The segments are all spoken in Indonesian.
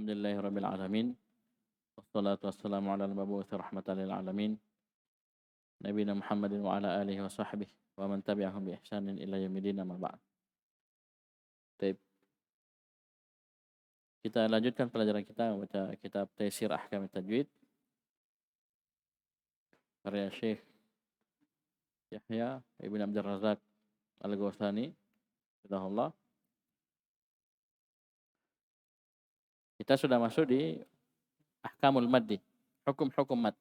Alhamdulillahirabbil alamin. Wassalatu wassalamu ala al-mabu'uts rahmatan lil alamin. Nabiyina Muhammadin wa ala alihi wa sahbihi wa man tabi'ahum bi ihsanin ila yaumil amma ba'd. Baik, kita lanjutkan pelajaran kita membaca kitab Taisir Ahkam Tajwid karya Syekh Yahya Ibn Abdul Razak Al-Ghawthani, hafizahullah. Kita sudah masuk di Ahkamul Maddi, hukum-hukum mad.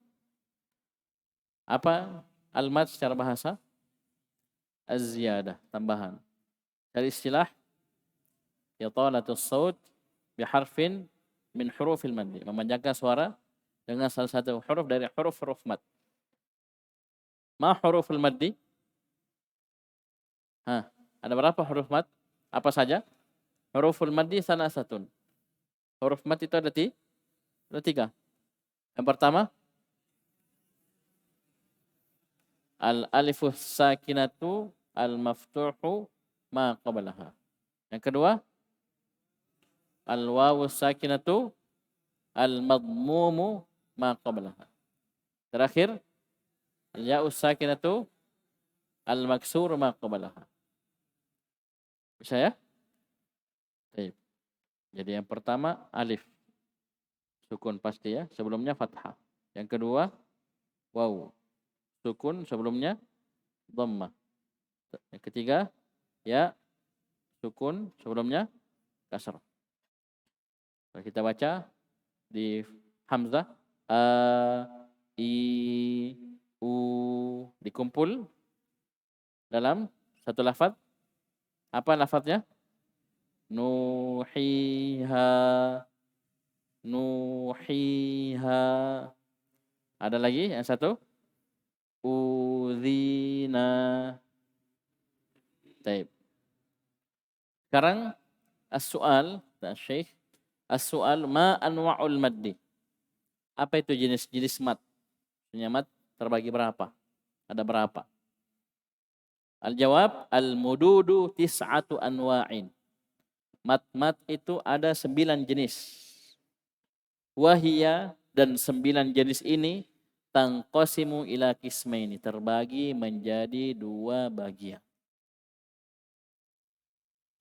Apa al-mad secara bahasa? Az-ziyadah, tambahan. Dari istilah italatus saut biharfin min hurufil maddi, memanjangkan suara dengan salah satu huruf dari huruf-huruf mad. Ma huruful maddi? Ada berapa huruf mad? Apa saja? Huruful maddi salasatun. Huruf mad itu ada tiga. Yang pertama, al-alifus sakinatu al-maftuhu ma qablaha. Yang kedua, al-wawus sakinatu al-madmumu ma qablaha. Terakhir, al-ya'us sakinatu al-maksuru ma qablaha. Bisa ya? Baik. Jadi yang pertama alif. Sukun pasti ya, sebelumnya fathah. Yang kedua waw. Sukun sebelumnya dhammah. Yang ketiga ya, sukun sebelumnya kasrah. Kita baca di hamzah a, i, u dikumpul dalam satu lafaz. Apa lafaznya? Nuhiha, nuhiha. Ada lagi yang satu? Udzina. Baik. Sekarang as-su'al, Syekh, as-su'al ma anwa'ul maddi? Apa itu jenis-jenis mad? Mad terbagi berapa? Ada berapa? Al-jawab al-mududu tis'atu anwa'in. Mad itu ada 9 jenis. Wahia, dan 9 jenis ini tangqasimu ila qismaini, terbagi menjadi 2 bagian.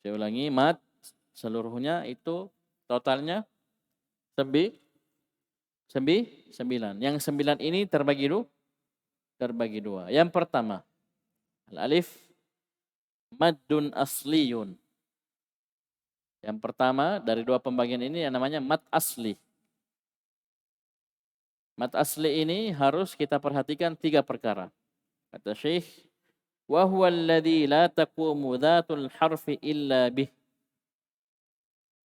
Saya ulangi, mad seluruhnya itu totalnya 9. Yang 9 ini terbagi 2. Yang pertama, al-alif maddun asliyun. Yang pertama dari 2 pembagian ini yang namanya mad asli. Mad asli ini harus kita perhatikan 3 perkara. Kata Syekh, wa huwa alladhi la taqumu dhatul harfi illa bih.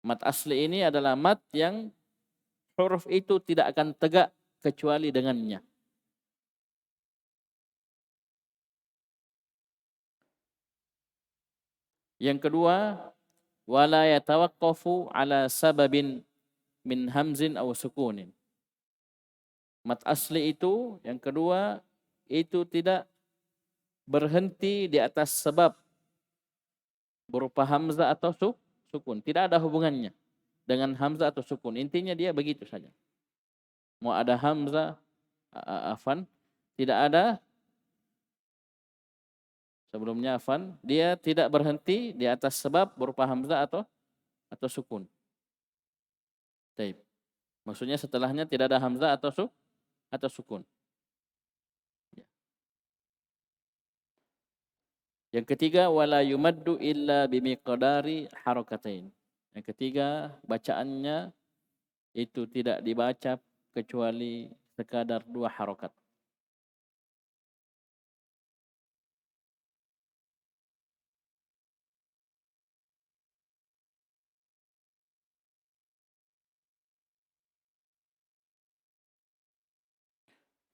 Mad asli ini adalah mad yang huruf itu tidak akan tegak kecuali dengannya. Yang kedua, wala yatawaqqafu ala sababin min hamzin aw sukunin. Mad asli itu yang kedua itu tidak berhenti di atas sebab berupa hamzah atau sukun. Tidak ada hubungannya dengan hamzah atau sukun. Intinya dia begitu saja. Mau ada hamzah, tidak ada sebelumnya afan, dia tidak berhenti di atas sebab berupa hamzah atau sukun. Baik. Maksudnya setelahnya tidak ada hamzah atau sukun. Yang ketiga, wala yumaddu illa bimiqdari harakatain. Yang ketiga, bacaannya itu tidak dibaca kecuali sekadar 2 harokat.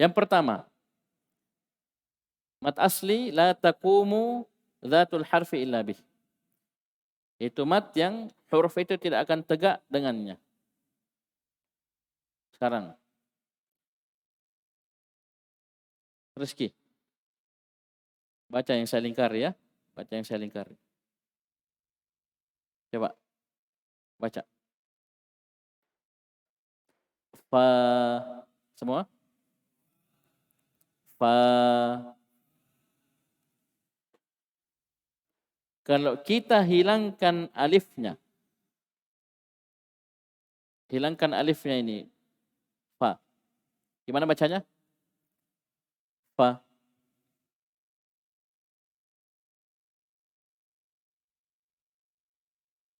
Yang pertama, mad asli la taqumu dhatul harfi illa bih. Itu mad yang huruf itu tidak akan tegak dengannya. Sekarang Rizky, baca yang saya lingkari ya. Baca yang saya lingkari. Coba baca. Fa. Semua? Fa. Kalau kita hilangkan alifnya ini, fa. Gimana bacanya? Fa.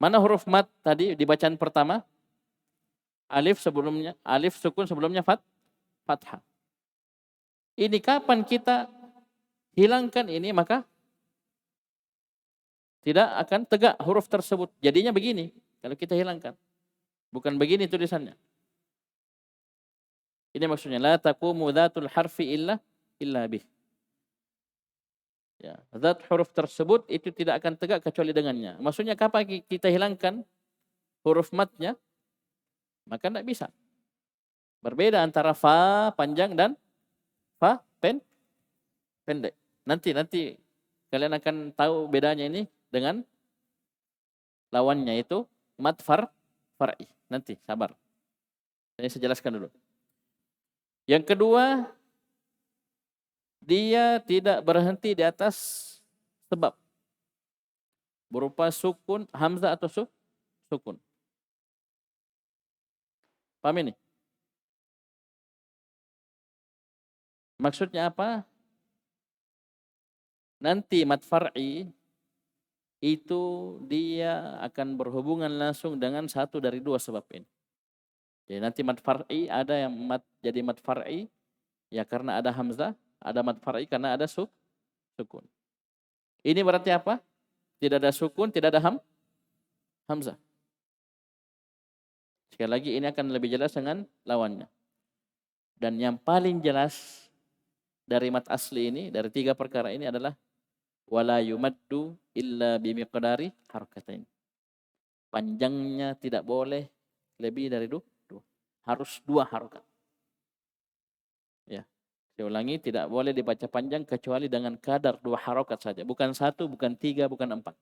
Mana huruf mat tadi di bacaan pertama? Alif sukun sebelumnya fathah. Ini kapan kita hilangkan ini, maka tidak akan tegak huruf tersebut. Jadinya begini kalau kita hilangkan. Bukan begini tulisannya. Ini maksudnya la taqumu dzatul harfi illa bih. Ya, zat huruf tersebut itu tidak akan tegak kecuali dengannya. Maksudnya kapan kita hilangkan huruf matnya, maka tidak bisa. Berbeda antara fa panjang dan fa pendek. Nanti kalian akan tahu bedanya ini dengan lawannya, itu mat far'i. Nanti sabar. Saya jelaskan dulu. Yang kedua, dia tidak berhenti di atas sebab berupa sukun, hamzah atau sukun. Paham ini? Maksudnya apa? Nanti mat far'i itu dia akan berhubungan langsung dengan satu dari dua sebab ini. Jadi nanti mat far'i ada yang jadi mat far'i ya karena ada hamzah, ada mat far'i karena ada sukun. Ini berarti apa? Tidak ada sukun, tidak ada hamzah. Sekali lagi ini akan lebih jelas dengan lawannya. Dan yang paling jelas dari mat asli ini, dari tiga perkara ini adalah wala yumaddu illa bimiqdari harakatain. Panjangnya tidak boleh lebih dari dua. Harus 2 harokat. Ya. Saya ulangi, tidak boleh dibaca panjang kecuali dengan kadar 2 harokat saja. Bukan 1, bukan 3, bukan 4.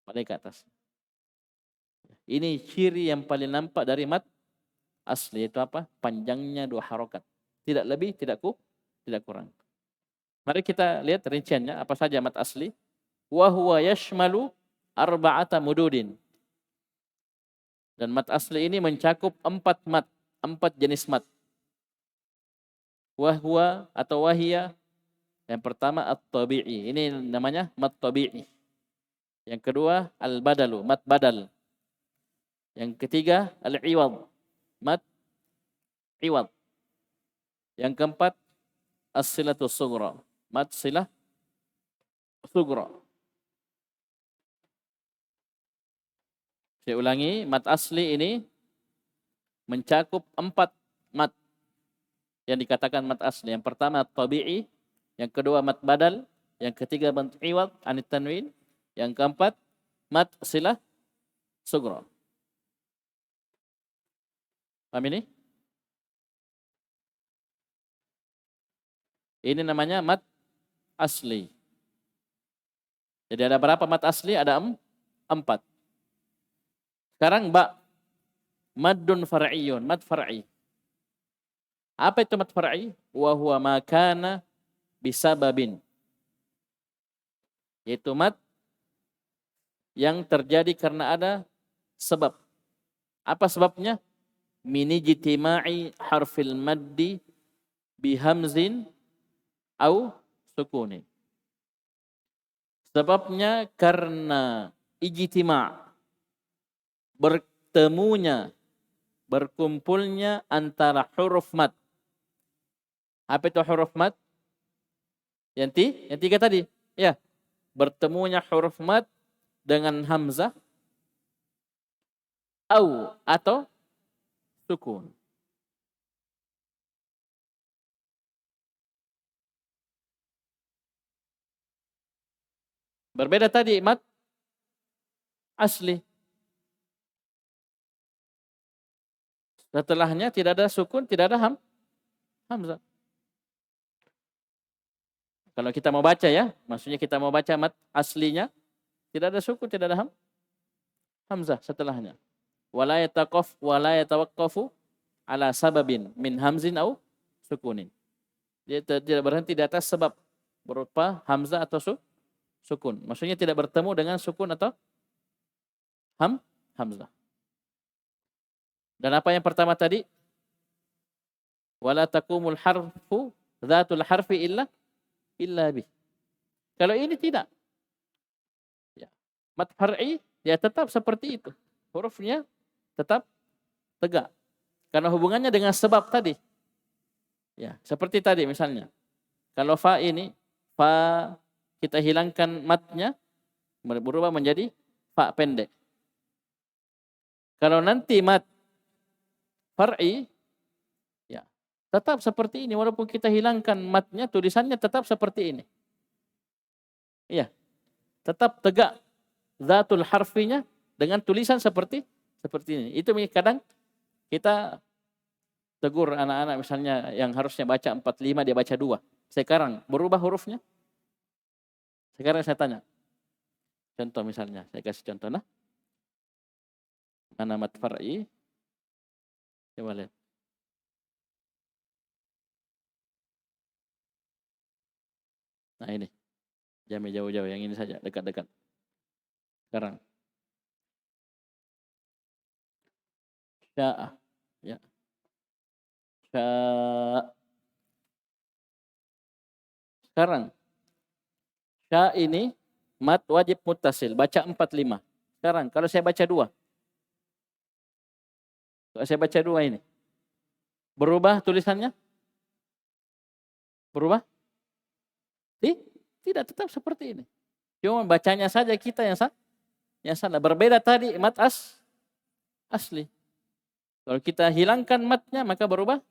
Balik ke atas. Ini ciri yang paling nampak dari mat asli, itu apa? Panjangnya 2 harokat. Tidak lebih, tidak kurang. Mari kita lihat rinciannya apa saja mat asli. Wa huwa yashmalu arba'ata mududin. Dan mat asli ini mencakup 4 mat, 4 jenis mat. Wa huwa atau wahia, yang pertama at-tabi'i. Ini namanya mat tabi'i. Yang kedua al-badalu, mat badal. Yang ketiga al-iwad, mat iwad. Yang keempat as-silatu sughra, mat silah sughra. Saya ulangi, mat asli ini mencakup 4 mat yang dikatakan mat asli. Yang pertama at-tabi'i, yang kedua mat badal, yang ketiga mat iwad anit tanwin, yang keempat mat silah sughra. Paham ini? Ini namanya mat asli. Jadi ada berapa mat asli? Ada 4. Sekarang maddun far'iyun, mat far'i. Apa itu mat far'i? Wa huwa ma kana bisababin. Yaitu mat yang terjadi karena ada sebab. Apa sebabnya? Min ijtima'i harfil maddi bihamzin au sukunin. Sebabnya karena ijtima', berkumpulnya antara huruf mat. Apa itu huruf mat? Yang 3 tadi. Ya, bertemunya huruf mat dengan hamzah atau sukun. Berbeda tadi mat asli. Setelahnya tidak ada sukun, tidak ada hamzah. Kalau kita mau baca ya, maksudnya kita mau baca mat aslinya, tidak ada sukun, tidak ada hamzah setelahnya. Wala yatawaqqafu ala sababin min hamzin au sukunin. Dia tidak berhenti di atas sebab berupa hamzah atau sukun. Maksudnya tidak bertemu dengan sukun atau hamzah. Dan apa yang pertama tadi? Wala taqumul harfu dzatul harfi illa bih. Kalau ini tidak. Ya. Mat far'i ya tetap seperti itu. Hurufnya tetap tegak. Karena hubungannya dengan sebab tadi. Ya, seperti tadi misalnya. Kalau fa ini, fa kita hilangkan matnya berubah menjadi fa pendek. Kalau nanti mat far'i ya tetap seperti ini walaupun kita hilangkan matnya, tulisannya tetap seperti ini. Iya. Tetap tegak zatul harfinya dengan tulisan seperti ini. Itu kadang kita tegur anak-anak misalnya yang harusnya baca 45 dia baca 2. Sekarang berubah hurufnya. Sekarang saya tanya. Contoh misalnya, saya kasih contoh nah. Mana mat far'i? Coba lihat. Nah ini. Jangan jauh-jauh, yang ini saja, dekat-dekat. Sekarang. Sya'a. Ya. Sya'a. Sekarang. Sya ini mat wajib muttasil, baca 45. Sekarang kalau saya baca 2. Kalau saya baca 2 ini. Berubah tulisannya? Berubah? Tidak, tetap seperti ini. Cuma bacanya saja kita yang salah. Berbeda tadi mat asli. Kalau kita hilangkan matnya maka berubah.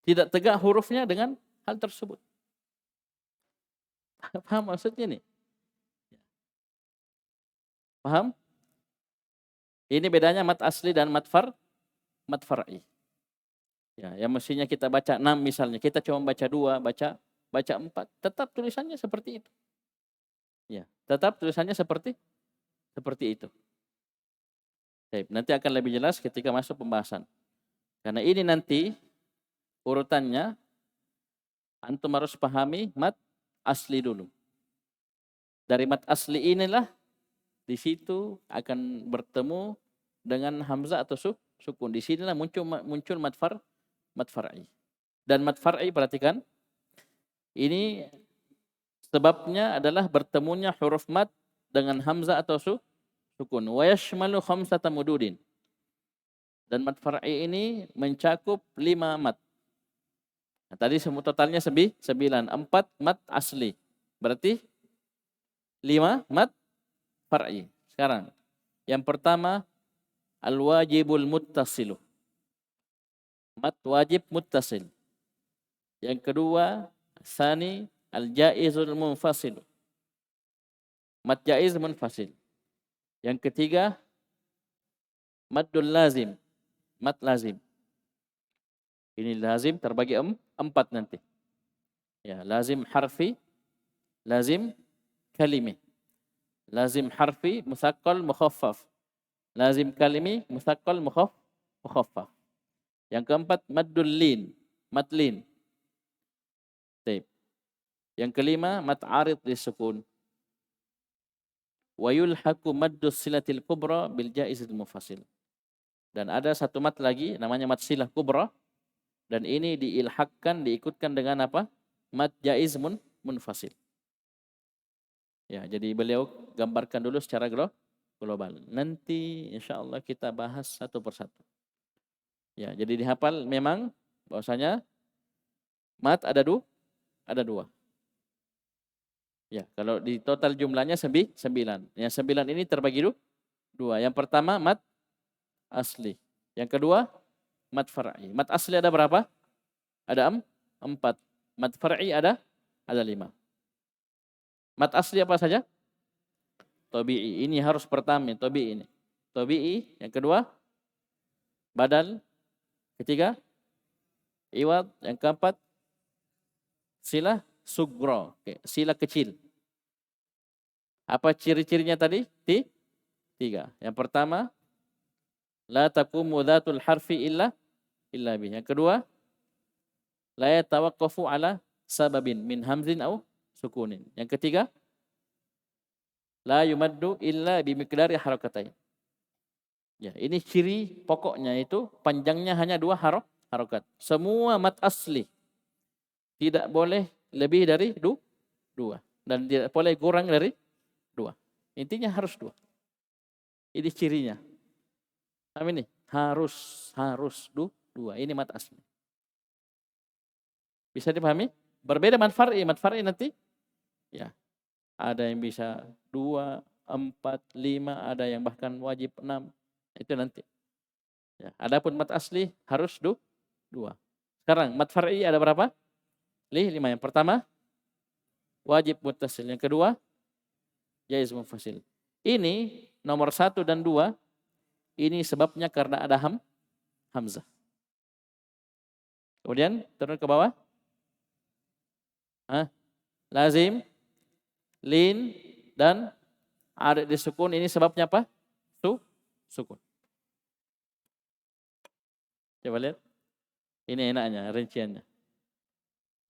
Tidak tegak hurufnya dengan hal tersebut. Paham maksudnya nih? Paham? Ini bedanya mat asli dan mat far'i. Ya, yang mestinya kita baca 6 misalnya, kita cuma baca 2, baca 4, tetap tulisannya seperti itu. Ya, tetap tulisannya seperti itu. Baik, nanti akan lebih jelas ketika masuk pembahasan. Karena ini nanti urutannya antum harus pahami mat asli dulu. Dari mat asli inilah di situ akan bertemu dengan hamzah atau sukun. Di sinilah muncul mat far'i. Dan mat far'i perhatikan, ini sebabnya adalah bertemunya huruf mat dengan hamzah atau sukun. Wa yashmalu khamsata mududin. Dan mat far'i ini mencakup 5 mat. Nah, tadi semua totalnya 9, 4 mat asli. Berarti 5 mat far'i. Sekarang, yang pertama al-wajibul muttasilu. Mat wajib muttasil. Yang kedua, tsani al-jaizul munfasil. Mat jaiz munfasil. Yang ketiga, maddul lazim. Mat lazim. Ini lazim terbagi 4 nanti. Ya, lazim harfi, lazim kalimi. Lazim harfi musaqqal mukhaffaf. Lazim kalimi musaqqal mukhaffaf. Yang keempat maddul lin, mat lin. Baik. Yang kelima mat arid disukun. Wa yulhaqu maddus silatil kubra bil jaizil mufasil. Dan ada satu mat lagi namanya mat silah kubra, dan ini diilhakkan, diikutkan dengan apa? Mat jaiz munfasil. Ya, jadi beliau gambarkan dulu secara global. Nanti insya Allah kita bahas satu persatu. Ya, jadi dihafal memang bahwasanya mat ada 2. Ya, kalau di total jumlahnya 9. Yang 9 ini terbagi 2. Yang pertama mat asli. Yang kedua mat far'i. Mat asli ada berapa? Ada 4. Mat far'i ada 5. Mat asli apa saja? Tabi'i. Ini harus pertama, tabi'i ini. Tabi'i. Yang kedua badal. Ketiga iwad. Yang keempat silah sugro. Silah kecil. Apa ciri-cirinya tadi? 3. Yang pertama La taqumu dhatul harfi illa bih. Yang kedua, la yatawaqqafu ala sababin min hamzin au sukunin. Yang ketiga, la yumaddu illa bi miqdari harakatain. Ya, ini ciri pokoknya itu panjangnya hanya 2 harokat. Semua mat asli tidak boleh lebih dari 2 dan tidak boleh kurang dari 2. Intinya harus 2. Ini cirinya. Amin nih, harus 2. Ini mat asli. Bisa dipahami? Berbeda mat far'i nanti ya. Ada yang bisa 2, 4, 5, ada yang bahkan wajib 6. Itu nanti. Ya, adapun mat asli harus 2. Sekarang mat far'i ada berapa? 5. Yang pertama wajib muttasil. Yang kedua jaiz munfasil. Ini nomor 1 dan 2 ini sebabnya karena ada hamzah. Kemudian turun ke bawah. Lazim, lin dan arid disukun ini sebabnya apa? Sukun. Coba lihat. Ini enaknya, rinciannya.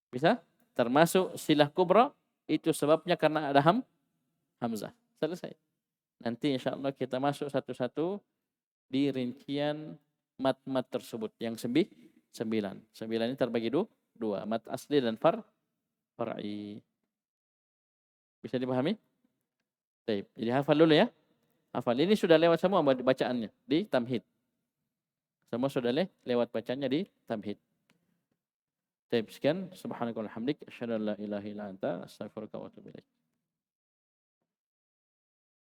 Bisa? Termasuk silah kubra itu sebabnya karena ada hamzah. Selesai. Nanti insya Allah kita masuk satu-satu di rincian mat-mat tersebut. Yang 9. 9 ini terbagi 2. Mat asli dan far'i. Bisa dipahami? Baik. Jadi hafal dulu ya. Hafal. Ini sudah lewat semua bacaannya di tamhid. Semua sudah lewat bacanya di tamhid. Baik, sekian. Subhanakallahumma hamdik. Asyhadu an la ilaha illa anta. Astaghfiruka wa atubu ilaik.